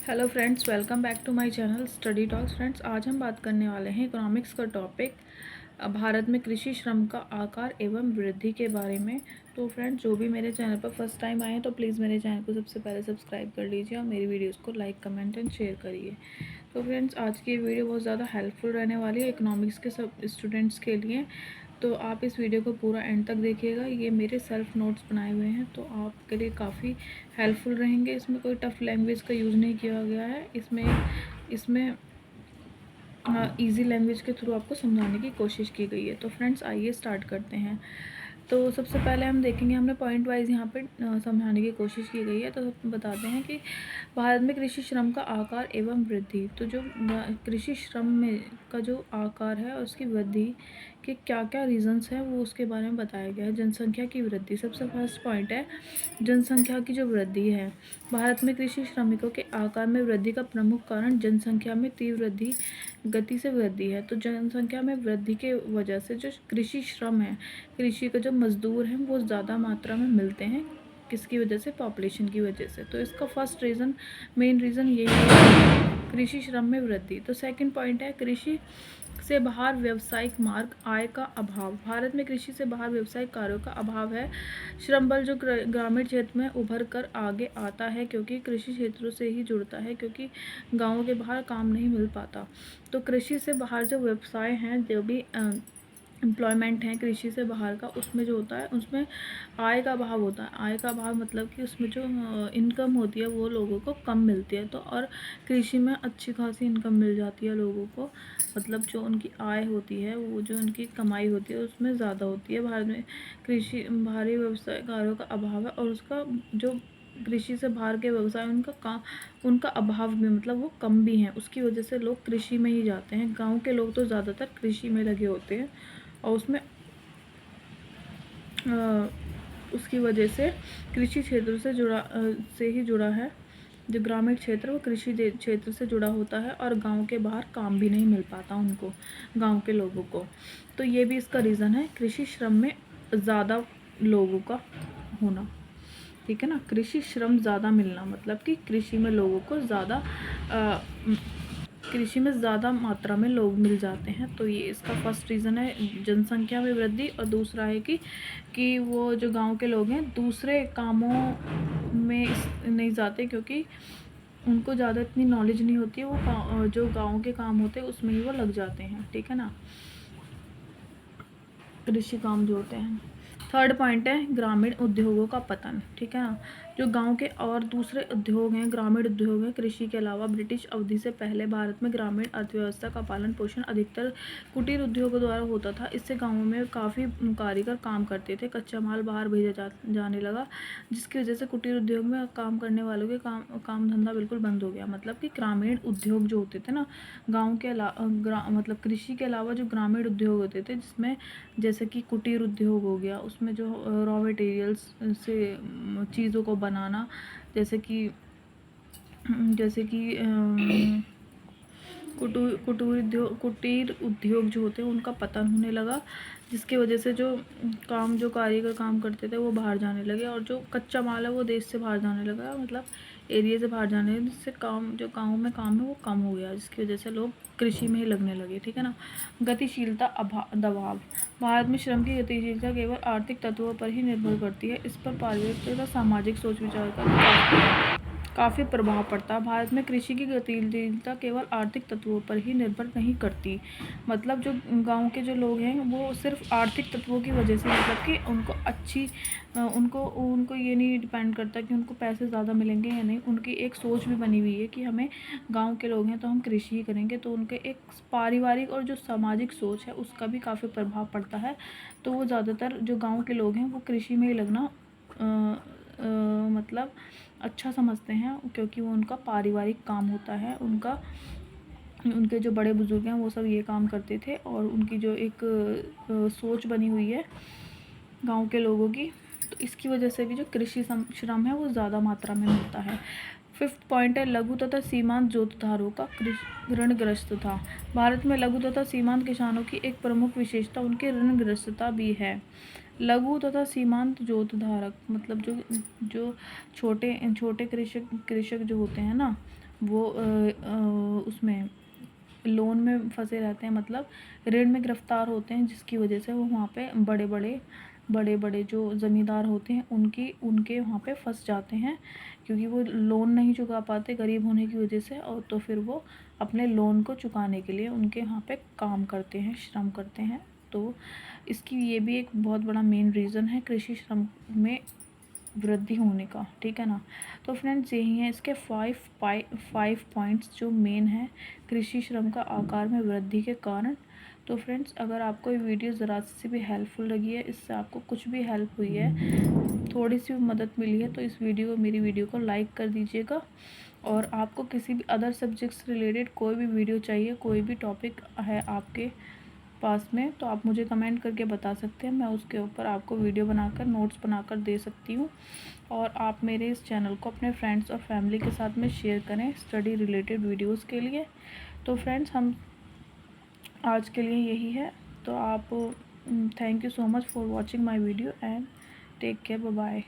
Hello friends, welcome back to my channel study talks. Friends, आज हम बात करने वाले हैं इकोनॉमिक्स का टॉपिक भारत में कृषि श्रम का आकार एवं वृद्धि के बारे में। तो फ्रेंड्स, जो भी मेरे चैनल पर फर्स्ट टाइम आए हैं तो प्लीज़ मेरे चैनल को सबसे पहले सब्सक्राइब कर लीजिए और मेरी वीडियोस को लाइक, कमेंट एंड शेयर करिए। तो फ्रेंड्स, आज की वीडियो बहुत ज़्यादा हेल्पफुल रहने वाली है इकोनॉमिक्स के सब स्टूडेंट्स के लिए। तो आप इस वीडियो को पूरा एंड तक देखिएगा। ये मेरे सेल्फ नोट्स बनाए हुए हैं तो आपके लिए काफ़ी हेल्पफुल रहेंगे। इसमें कोई टफ़ लैंग्वेज का यूज़ नहीं किया गया है। इसमें इजी लैंग्वेज के थ्रू आपको समझाने की कोशिश की गई है। तो फ्रेंड्स, आइए स्टार्ट करते हैं। तो सबसे पहले हम देखेंगे, हमने पॉइंट वाइज यहाँ पे समझाने की कोशिश की गई है। तो बताते हैं कि भारत में कृषि श्रम का आकार एवं वृद्धि। तो जो कृषि श्रम में का जो आकार है और उसकी वृद्धि के क्या क्या रीजंस हैं वो उसके बारे में बताया गया है। जनसंख्या की वृद्धि सबसे फर्स्ट पॉइंट है। जनसंख्या की जो वृद्धि है, भारत में कृषि श्रमिकों के आकार में वृद्धि का प्रमुख कारण जनसंख्या में तीव्र वृद्धि गति से वृद्धि है। तो जनसंख्या में वृद्धि के वजह से जो कृषि श्रम है, कृषि के जो मजदूर हैं वो ज़्यादा मात्रा में मिलते हैं। किसकी वजह से? पॉपुलेशन की वजह से। तो इसका फर्स्ट रीज़न, मेन रीज़न यही है, कृषि श्रम में वृद्धि। तो सेकंड पॉइंट है कृषि से बाहर व्यावसायिक मार्ग आय का अभाव। भारत में कृषि से बाहर व्यावसायिक कार्यों का अभाव है। श्रम बल जो ग्रामीण क्षेत्र में उभर कर आगे आता है क्योंकि कृषि क्षेत्रों से ही जुड़ता है, क्योंकि गाँवों के बाहर काम नहीं मिल पाता। तो कृषि से बाहर जो व्यवसाय हैं, जो भी एम्प्लॉयमेंट है कृषि से बाहर का, उसमें जो होता है उसमें आय का अभाव होता है। आय का अभाव मतलब कि उसमें जो इनकम होती है वो लोगों को कम मिलती है। तो और कृषि में अच्छी खासी इनकम मिल जाती है लोगों को, मतलब जो उनकी आय होती है, वो जो उनकी कमाई होती है उसमें ज़्यादा होती है। भारत में कृषि भारी व्यवसाय कार्यों का अभाव है और उसका जो कृषि से बाहर के व्यवसाय उनका अभाव भी, मतलब वो कम भी हैं। उसकी वजह से लोग कृषि में ही जाते हैं। गांव के लोग तो ज़्यादातर कृषि में लगे होते हैं और उसमें उसकी वजह से कृषि क्षेत्र से ही जुड़ा है। जो ग्रामीण क्षेत्र वो कृषि क्षेत्र से जुड़ा होता है और गांव के बाहर काम भी नहीं मिल पाता उनको, गांव के लोगों को। तो ये भी इसका रीज़न है, कृषि श्रम में ज़्यादा लोगों का होना। ठीक है ना, कृषि श्रम ज़्यादा मिलना मतलब कि कृषि में लोगों को ज़्यादा कृषि में ज़्यादा मात्रा में लोग मिल जाते हैं। तो ये इसका फर्स्ट रीज़न है, जनसंख्या में वृद्धि। और दूसरा है कि वो जो गांव के लोग हैं दूसरे कामों में नहीं जाते क्योंकि उनको ज़्यादा इतनी नॉलेज नहीं होती है। वो जो गांव के काम होते हैं उसमें ही वो लग जाते हैं। ठीक है ना, कृषि काम जो होते हैं। थर्ड पॉइंट है ग्रामीण उद्योगों का पतन। ठीक है ना, जो गांव के और दूसरे उद्योग हैं, ग्रामीण उद्योग हैं, कृषि के अलावा ब्रिटिश अवधि से पहले भारत में ग्रामीण अर्थव्यवस्था का पालन पोषण अधिकतर कुटीर उद्योगों द्वारा होता था। इससे गाँवों में काफ़ी कारीगर काम करते थे। कच्चा माल बाहर भेजा जाने लगा, जिसकी वजह से कुटीर उद्योग में काम करने वालों के काम धंधा बिल्कुल बंद हो गया। मतलब कि ग्रामीण उद्योग जो होते थे ना, गाँव के अलावा मतलब कृषि के अलावा जो ग्रामीण उद्योग होते थे, जिसमें जैसे कि कुटीर उद्योग हो गया, उसमें जो रॉ मटेरियल्स से चीज़ों को बनाना, जैसे कि कुटीर उद्योग जो होते हैं उनका पतन होने लगा, जिसकी वजह से जो कारीगर काम करते थे वो बाहर जाने लगे और जो कच्चा माल है वो देश से बाहर जाने लगा, मतलब एरिया से बाहर जाने लगे, जिससे जो गाँव में काम है वो कम हो गया, जिसकी वजह से लोग कृषि में ही लगने लगे। ठीक है ना, गतिशीलता दबाव। भारत में श्रम की गतिशीलता केवल आर्थिक तत्वों पर ही निर्भर करती है। इस पर पारिवारिक तथा सामाजिक सोच विचार का काफ़ी प्रभाव पड़ता है। भारत में कृषि की गतिशीलता केवल आर्थिक तत्वों पर ही निर्भर नहीं करती। मतलब जो गांव के जो लोग हैं वो सिर्फ आर्थिक तत्वों की वजह से, मतलब कि उनको ये नहीं डिपेंड करता कि उनको पैसे ज़्यादा मिलेंगे या नहीं। उनकी एक सोच भी बनी हुई है कि हमें, गांव के लोग हैं तो हम कृषि ही करेंगे। तो उनके एक पारिवारिक और जो सामाजिक सोच है उसका भी काफ़ी प्रभाव पड़ता है। तो वो ज़्यादातर जो गाँव के लोग हैं वो कृषि में ही लगना मतलब अच्छा समझते हैं, क्योंकि वो उनका पारिवारिक काम होता है। उनके जो बड़े बुजुर्ग हैं वो सब ये काम करते थे और उनकी जो एक सोच बनी हुई है गांव के लोगों की, तो इसकी वजह से भी जो कृषि श्रम है वो ज़्यादा मात्रा में मिलता है। फिफ्थ पॉइंट है लघु तथा सीमांत जोतधारकों का ऋणग्रस्त था। भारत में लघु तथा सीमांत किसानों की एक प्रमुख विशेषता उनकी ऋणग्रस्तता भी है। लघु तथा सीमांत जोतधारक मतलब जो छोटे छोटे कृषक जो होते हैं ना, वो उसमें लोन में फंसे रहते हैं, मतलब ऋण में गिरफ्तार होते हैं, जिसकी वजह से वो वहाँ पे बड़े बड़े जो ज़मींदार होते हैं उनके वहाँ पे फंस जाते हैं, क्योंकि वो लोन नहीं चुका पाते गरीब होने की वजह से। और तो फिर वो अपने लोन को चुकाने के लिए उनके वहाँ पे काम करते हैं, श्रम करते हैं। तो इसकी ये भी एक बहुत बड़ा मेन रीज़न है कृषि श्रम में वृद्धि होने का, ठीक है ना। तो फ्रेंड्स यही है इसके 5 पॉइंट्स जो मेन है कृषि श्रम का आकार में वृद्धि के कारण। तो फ्रेंड्स अगर आपको ये वीडियो ज़रा सी भी हेल्पफुल लगी है, इससे आपको कुछ भी हेल्प हुई है, थोड़ी सी भी मदद मिली है, तो इस मेरी वीडियो को लाइक कर दीजिएगा। और आपको किसी भी अदर सब्जेक्ट्स रिलेटेड कोई भी वीडियो चाहिए, कोई भी टॉपिक है आपके पास में, तो आप मुझे कमेंट करके बता सकते हैं। मैं उसके ऊपर आपको वीडियो बनाकर नोट्स बनाकर दे सकती हूँ। और आप मेरे इस चैनल को अपने फ्रेंड्स और फैमिली के साथ में शेयर करें स्टडी रिलेटेड वीडियोस के लिए। तो फ्रेंड्स हम आज के लिए यही है। तो आप thank you so much for watching my video and take care, bye bye.